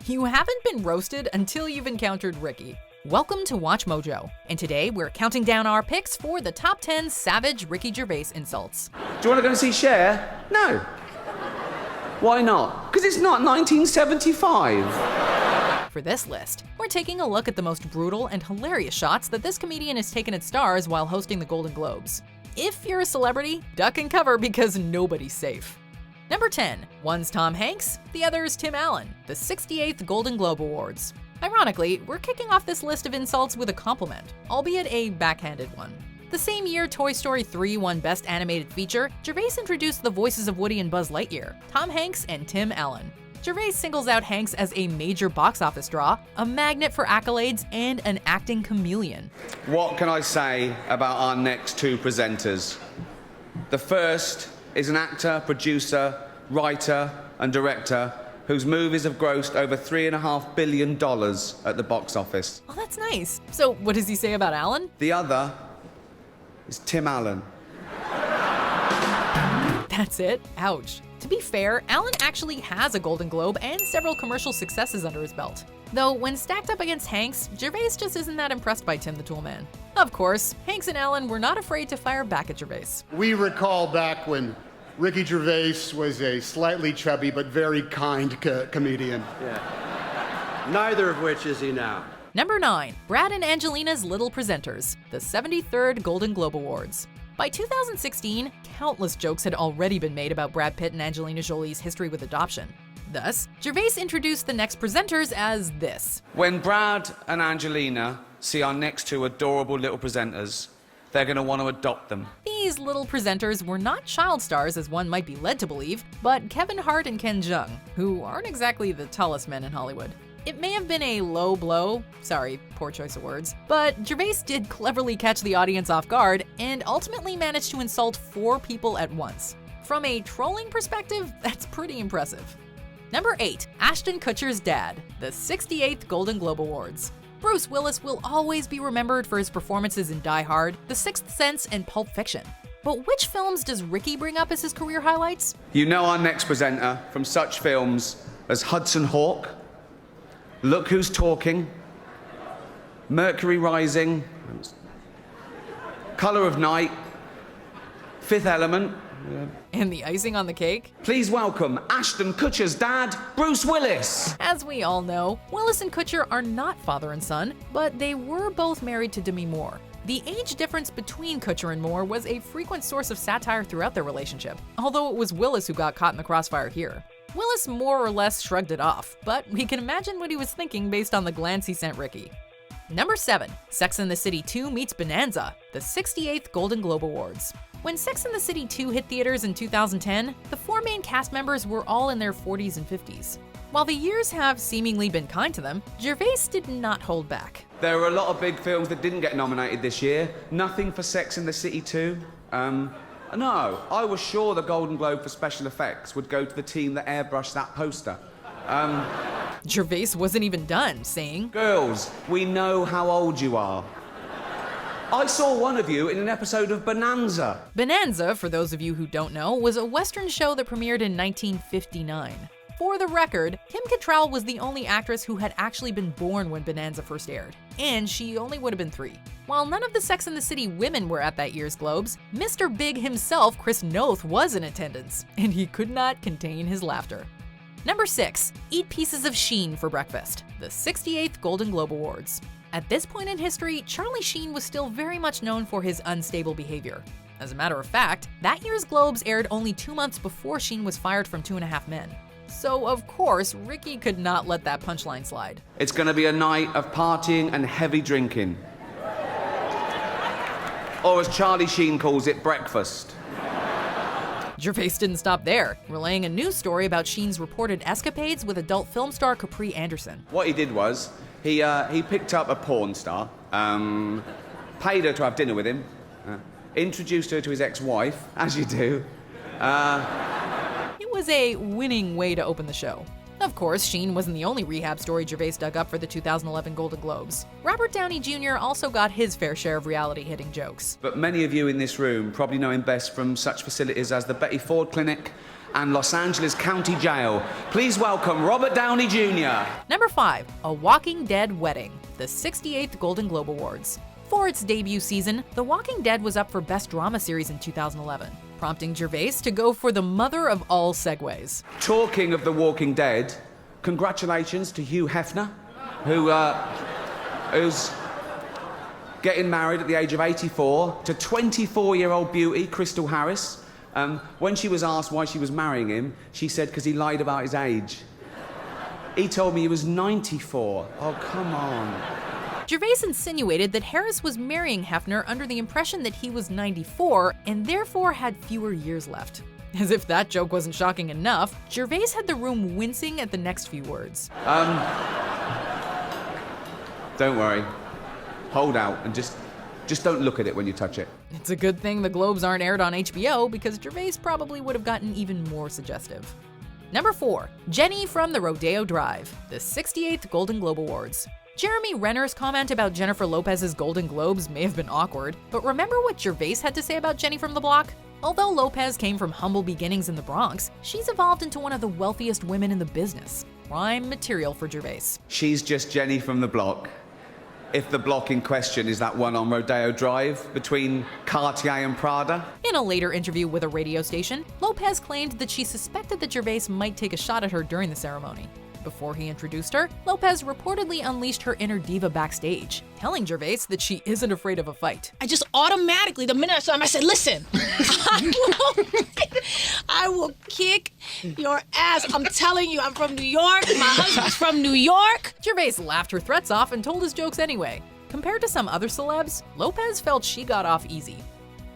You haven't been roasted until you've encountered Ricky. Welcome to Watch Mojo, and today we're counting down our picks for the top 10 savage Ricky Gervais insults. Do you want to go and see Cher? No. Why not? Because it's not 1975. For this list, we're taking a look at the most brutal and hilarious shots that this comedian has taken at stars while hosting the Golden Globes. If you're a celebrity, duck and cover because nobody's safe. Number 10. One's Tom Hanks, the other's Tim Allen, the 68th Golden Globe Awards. Ironically, we're kicking off this list of insults with a compliment, albeit a backhanded one. The same year Toy Story 3 won Best Animated Feature, Gervais introduced the voices of Woody and Buzz Lightyear, Tom Hanks and Tim Allen. Gervais singles out Hanks as a major box office draw, a magnet for accolades, and an acting chameleon. What can I say about our next two presenters? The first is an actor, producer, writer, and director whose movies have grossed over $3.5 billion at the box office. Oh, that's nice. So what does he say about Allen? The other is Tim Allen. That's it? Ouch. To be fair, Allen actually has a Golden Globe and several commercial successes under his belt. Though when stacked up against Hanks, Gervais just isn't that impressed by Tim the Toolman. Of course, Hanks and Allen were not afraid to fire back at Gervais. We recall back when Ricky Gervais was a slightly chubby but very kind comedian. Yeah. Neither of which is he now. Number 9. Brad and Angelina's Little Presenters, the 73rd Golden Globe Awards. By 2016, countless jokes had already been made about Brad Pitt and Angelina Jolie's history with adoption. Thus, Gervais introduced the next presenters as this. When Brad and Angelina see our next two adorable little presenters, they're going to want to adopt them. These little presenters were not child stars as one might be led to believe, but Kevin Hart and Ken Jeong, who aren't exactly the tallest men in Hollywood. It may have been a low blow, sorry, poor choice of words, but Gervais did cleverly catch the audience off guard and ultimately managed to insult 4 people at once. From a trolling perspective, that's pretty impressive. Number 8. Ashton Kutchers' dad, the 68th Golden Globe Awards. Bruce Willis will always be remembered for his performances in Die Hard, The Sixth Sense, and Pulp Fiction. But which films does Ricky bring up as his career highlights? You know our next presenter from such films as Hudson Hawk, Look Who's Talking, Mercury Rising, Color of Night, Fifth Element. And the icing on the cake? Please welcome Ashton Kutcher's dad, Bruce Willis. As we all know, Willis and Kutcher are not father and son, but they were both married to Demi Moore. The age difference between Kutcher and Moore was a frequent source of satire throughout their relationship, although it was Willis who got caught in the crossfire here. Willis more or less shrugged it off, but we can imagine what he was thinking based on the glance he sent Ricky. Number 7. Sex and the City 2 meets Bonanza, the 68th Golden Globe Awards. When Sex and the City 2 hit theaters in 2010, the 4 main cast members were all in their 40s and 50s. While the years have seemingly been kind to them, Gervais did not hold back. There were a lot of big films that didn't get nominated this year. Nothing for Sex and the City 2. No, I was sure the Golden Globe for special effects would go to the team that airbrushed that poster. Gervais wasn't even done, saying, Girls, we know how old you are. I saw one of you in an episode of Bonanza. Bonanza, for those of you who don't know, was a Western show that premiered in 1959. For the record, Kim Cattrall was the only actress who had actually been born when Bonanza first aired, and she only would have been 3. While none of the Sex and the City women were at that year's Globes, Mr. Big himself, Chris Noth, was in attendance, and he could not contain his laughter. Number 6. Eat pieces of Sheen for breakfast, the 68th Golden Globe Awards. At this point in history, Charlie Sheen was still very much known for his unstable behavior. As a matter of fact, that year's Globes aired only 2 months before Sheen was fired from 2.5 Men. So, of course, Ricky could not let that punchline slide. It's gonna be a night of partying and heavy drinking. Or as Charlie Sheen calls it, breakfast. Gervais didn't stop there, relaying a news story about Sheen's reported escapades with adult film star Capri Anderson. What he did was, he picked up a porn star, paid her to have dinner with him, introduced her to his ex-wife, as you do. It was a winning way to open the show. Of course, Sheen wasn't the only rehab story Gervais dug up for the 2011 Golden Globes. Robert Downey Jr. also got his fair share of reality-hitting jokes. But many of you in this room probably know him best from such facilities as the Betty Ford Clinic and Los Angeles County Jail. Please welcome Robert Downey Jr. Number 5, A Walking Dead Wedding, the 68th Golden Globe Awards. For its debut season, The Walking Dead was up for Best Drama Series in 2011, prompting Gervais to go for the mother of all segues. Talking of The Walking Dead, congratulations to Hugh Hefner, who's getting married at the age of 84 to 24-year-old beauty Crystal Harris. When she was asked why she was marrying him, she said because he lied about his age. He told me he was 94. Oh, come on. Gervais insinuated that Harris was marrying Hefner under the impression that he was 94 and therefore had fewer years left. As if that joke wasn't shocking enough, Gervais had the room wincing at the next few words. Don't worry. Hold out and just don't look at it when you touch it. It's a good thing the Globes aren't aired on HBO because Gervais probably would have gotten even more suggestive. Number 4, Jenny from the Rodeo Drive, the 68th Golden Globe Awards. Jeremy Renner's comment about Jennifer Lopez's Golden Globes may have been awkward, but remember what Gervais had to say about Jenny from the Block? Although Lopez came from humble beginnings in the Bronx, she's evolved into one of the wealthiest women in the business. Prime material for Gervais. She's just Jenny from the block. If the block in question is that one on Rodeo Drive between Cartier and Prada. In a later interview with a radio station, Lopez claimed that she suspected that Gervais might take a shot at her during the ceremony. Before he introduced her, Lopez reportedly unleashed her inner diva backstage, telling Gervais that she isn't afraid of a fight. I just automatically, the minute I saw him, I said, listen, I will kick your ass. I'm telling you, I'm from New York. My husband's from New York. Gervais laughed her threats off and told his jokes anyway. Compared to some other celebs, Lopez felt she got off easy.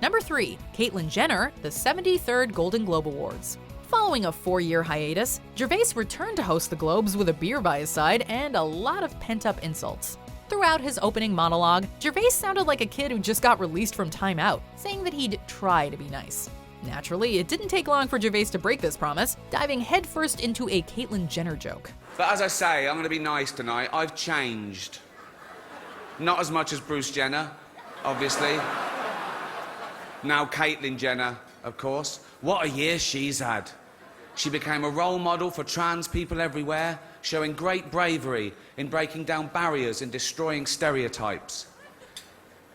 Number 3, Caitlyn Jenner, the 73rd Golden Globe Awards. Following a 4-year hiatus, Gervais returned to host the Globes with a beer by his side and a lot of pent-up insults. Throughout his opening monologue, Gervais sounded like a kid who just got released from timeout, saying that he'd try to be nice. Naturally, it didn't take long for Gervais to break this promise, diving headfirst into a Caitlyn Jenner joke. But as I say, I'm going to be nice tonight. I've changed. Not as much as Bruce Jenner, obviously. Now Caitlyn Jenner, of course. What a year she's had. She became a role model for trans people everywhere, showing great bravery in breaking down barriers and destroying stereotypes.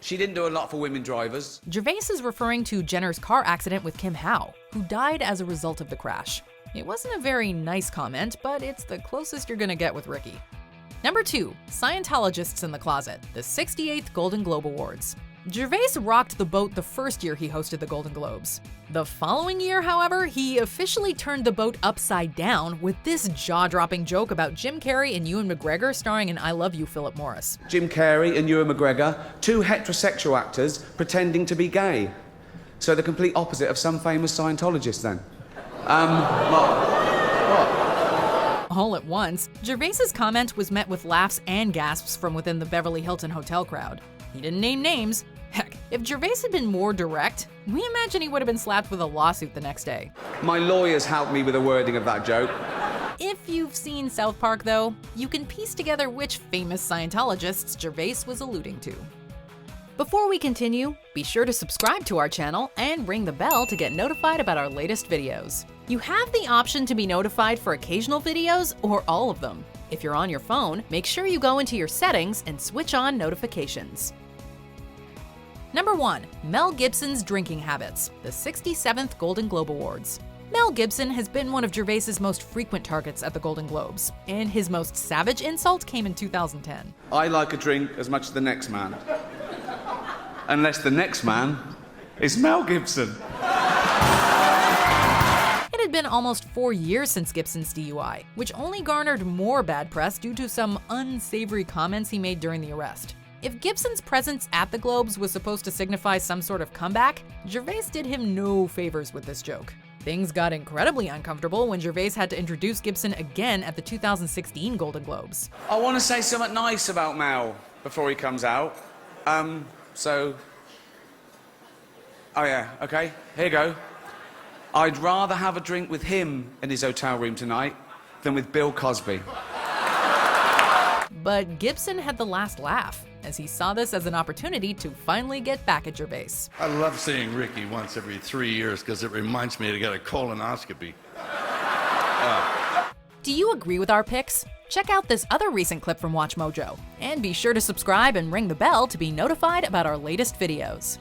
She didn't do a lot for women drivers. Gervais is referring to Jenner's car accident with Kim Howe, who died as a result of the crash. It wasn't a very nice comment, but it's the closest you're gonna get with Ricky. Number 2, Scientologists in the Closet, the 68th Golden Globe Awards. Gervais rocked the boat the first year he hosted the Golden Globes. The following year, however, he officially turned the boat upside down with this jaw-dropping joke about Jim Carrey and Ewan McGregor starring in I Love You, Philip Morris. Jim Carrey and Ewan McGregor, 2 heterosexual actors pretending to be gay. So the complete opposite of some famous Scientologists then. What? All at once, Gervais's comment was met with laughs and gasps from within the Beverly Hilton hotel crowd. He didn't name names. Heck, if Gervais had been more direct, we imagine he would have been slapped with a lawsuit the next day. My lawyers helped me with the wording of that joke. If you've seen South Park, though, you can piece together which famous Scientologists Gervais was alluding to. Before we continue, be sure to subscribe to our channel and ring the bell to get notified about our latest videos. You have the option to be notified for occasional videos or all of them. If you're on your phone, make sure you go into your settings and switch on notifications. Number 1, Mel Gibson's drinking habits, the 67th Golden Globe Awards. Mel Gibson has been one of Gervais's most frequent targets at the Golden Globes, and his most savage insult came in 2010. I like a drink as much as the next man. Unless the next man is Mel Gibson. It had been almost 4 years since Gibson's DUI, which only garnered more bad press due to some unsavory comments he made during the arrest. If Gibson's presence at the Globes was supposed to signify some sort of comeback, Gervais did him no favors with this joke. Things got incredibly uncomfortable when Gervais had to introduce Gibson again at the 2016 Golden Globes. I want to say something nice about Mel before he comes out. Oh yeah, okay, here you go. I'd rather have a drink with him in his hotel room tonight than with Bill Cosby. But Gibson had the last laugh, as he saw this as an opportunity to finally get back at Gervais. I love seeing Ricky once every 3 years because it reminds me to get a colonoscopy. Do you agree with our picks? Check out this other recent clip from WatchMojo, and be sure to subscribe and ring the bell to be notified about our latest videos.